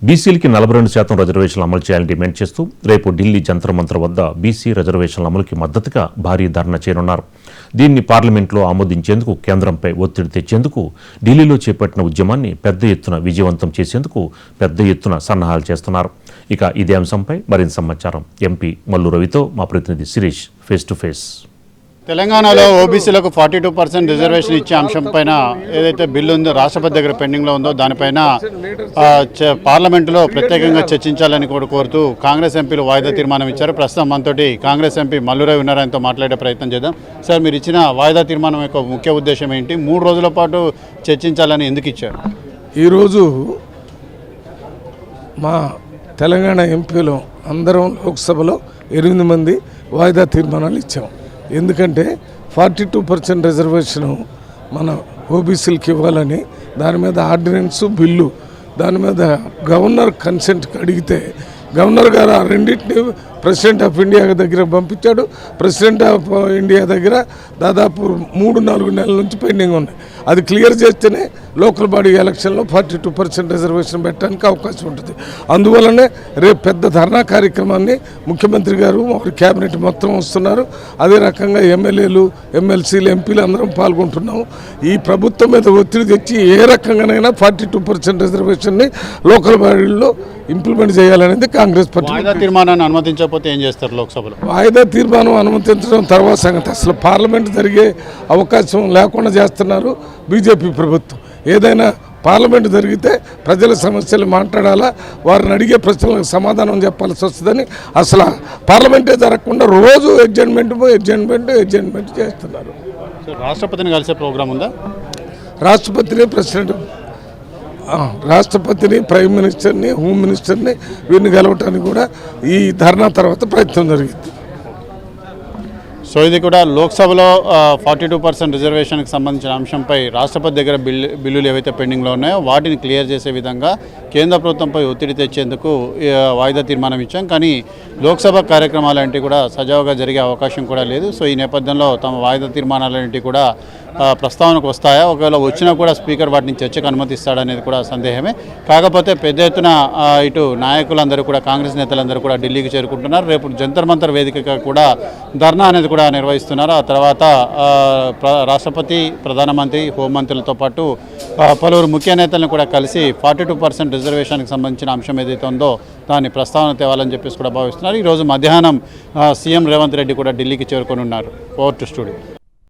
బీసీలకి 42% రిజర్వేషన్లు అమలు చేయాలని డిమాండ్ చేస్తూ రేపు ఢిల్లీ జంతర్ మంతర్ వద్ద బీసీ రిజర్వేషన్ల అమలుకి మద్దతుగా భారీ ధర్నా చేయనున్నారు. దీన్ని పార్లమెంట్లో ఆమోదించేందుకు కేంద్రంపై ఒత్తిడి తెచ్చేందుకు ఢిల్లీలో చేపట్టిన ఉద్యమాన్ని పెద్ద ఎత్తున విజయవంతం చేసేందుకు పెద్ద ఎత్తున సన్నాహాలు చేస్తున్నారు. ఇక ఇదే అంశంపై మరింత సమాచారం ఎంపీ మల్లు రవితో మా ప్రతినిధి శిరీష్ ఫేస్ టు ఫేస్. తెలంగాణలో ఓబీసీలకు 42% రిజర్వేషన్ ఇచ్చే అంశం పైన ఏదైతే బిల్లు ఉందో రాష్ట్రపతి దగ్గర పెండింగ్లో ఉందో దానిపైన పార్లమెంటులో ప్రత్యేకంగా చర్చించాలని కూడా కోరుతూ కాంగ్రెస్ ఎంపీలు వాయిదా తీర్మానం ఇచ్చారు. ప్రస్తుతం మనతోటి కాంగ్రెస్ ఎంపీ మల్లురావు ఉన్నారనితో మాట్లాడే ప్రయత్నం చేద్దాం. సార్, మీరు ఇచ్చిన వాయిదా తీర్మానం యొక్క ముఖ్య ఉద్దేశం ఏంటి? 3 రోజుల పాటు చర్చించాలని ఎందుకు ఇచ్చారు? ఈరోజు మా తెలంగాణ ఎంపీలు అందరం లోక్సభలో 8 మంది వాయిదా తీర్మానాలు ఇచ్చాం. ఎందుకంటే 42% రిజర్వేషను మన ఓబీసీలకి ఇవ్వాలని దాని మీద ఆర్డినెన్స్ బిల్లు దాని మీద గవర్నర్ కన్సెంట్కి అడిగితే గవర్నర్ గారు ఆ రెండింటిని ప్రెసిడెంట్ ఆఫ్ ఇండియా దగ్గర పంపించాడు. ప్రెసిడెంట్ ఆఫ్ ఇండియా దగ్గర దాదాపు 3-4 నెలల నుంచి పెండింగ్ ఉన్నాయి. అది క్లియర్ చేస్తేనే లోకల్ బాడీ ఎలక్షన్లో 42% రిజర్వేషన్ పెట్టడానికి అవకాశం ఉంటుంది. అందువల్లనే రేపు పెద్ద ధర్నా కార్యక్రమాన్ని ముఖ్యమంత్రి గారు వారి క్యాబినెట్ మొత్తం వస్తున్నారు. అదే రకంగా ఎమ్మెల్యేలు, ఎమ్మెల్సీలు, ఎంపీలు అందరం పాల్గొంటున్నాము. ఈ ప్రభుత్వం మీద ఒత్తిడి తెచ్చి ఏ రకంగానైనా 42% రిజర్వేషన్ని లోకల్ బాడీల్లో ఇంప్లిమెంట్ చేయాలనేది కాంగ్రెస్ పార్టీ. వాయిదా తీర్మానాన్ని అనుమతించకపోతే ఏం చేస్తారు? లోక్సభలో వాయిదా తీర్మానం అనుమతించడం తర్వాత సంగతి. అసలు పార్లమెంట్ జరిగే అవకాశం లేకుండా చేస్తున్నారు బీజేపీ ప్రభుత్వం. ఏదైనా పార్లమెంట్ జరిగితే ప్రజల సమస్యలు మాట్లాడాలా, వారిని అడిగే ప్రశ్నలకు సమాధానం చెప్పాల్సి వస్తుందని అసలు పార్లమెంటే జరగకుండా రోజు ఎడ్జమెంట్ చేస్తున్నారు. రాష్ట్రపతిని కలిసే ప్రోగ్రాం ఉందా? రాష్ట్రపతిని, ప్రైమ్ మినిస్టర్ని, హోమ్ మినిస్టర్ని వీరిని కలవటానికి కూడా ఈ ధర్నా తర్వాత ప్రయత్నం జరిగింది. సో ఇది కూడా లోక్సభలో 42% రిజర్వేషన్కి సంబంధించిన అంశంపై రాష్ట్రపతి దగ్గర బిల్లులు ఏవైతే పెండింగ్లో ఉన్నాయో వాటిని క్లియర్ చేసే విధంగా కేంద్ర ప్రభుత్వంపై ఒత్తిడి తెచ్చేందుకు వాయిదా తీర్మానం ఇచ్చాం. కానీ లోక్సభ కార్యక్రమాలంటే కూడా సజావుగా జరిగే అవకాశం కూడా లేదు. సో ఈ నేపథ్యంలో తమ వాయిదా తీర్మానాలంటే కూడా ప్రస్తావనకు వస్తాయా, ఒకవేళ వచ్చినా కూడా స్పీకర్ వాటిని చర్చకు అనుమతిస్తాడనేది కూడా సందేహమే. కాకపోతే పెద్ద ఎత్తున ఇటు నాయకులందరూ కూడా, కాంగ్రెస్ నేతలందరూ కూడా ఢిల్లీకి చేరుకుంటున్నారు. రేపు జంతర్ మంతర్ వేదికగా కూడా ధర్నా అనేది కూడా నిర్వహిస్తున్నారు. ఆ తర్వాత రాష్ట్రపతి, ప్రధానమంత్రి, హోంమంత్రులతో పాటు పలువురు ముఖ్య నేతలను కూడా కలిసి 42% రిజర్వేషన్కి సంబంధించిన అంశం ఏదైతే ఉందో దాన్ని ప్రస్తావన తేవాలని చెప్పేసి కూడా భావిస్తున్నారు. ఈరోజు మధ్యాహ్నం సీఎం రేవంత్ రెడ్డి కూడా ఢిల్లీకి చేరుకొని ఉన్నారు. Over to studio.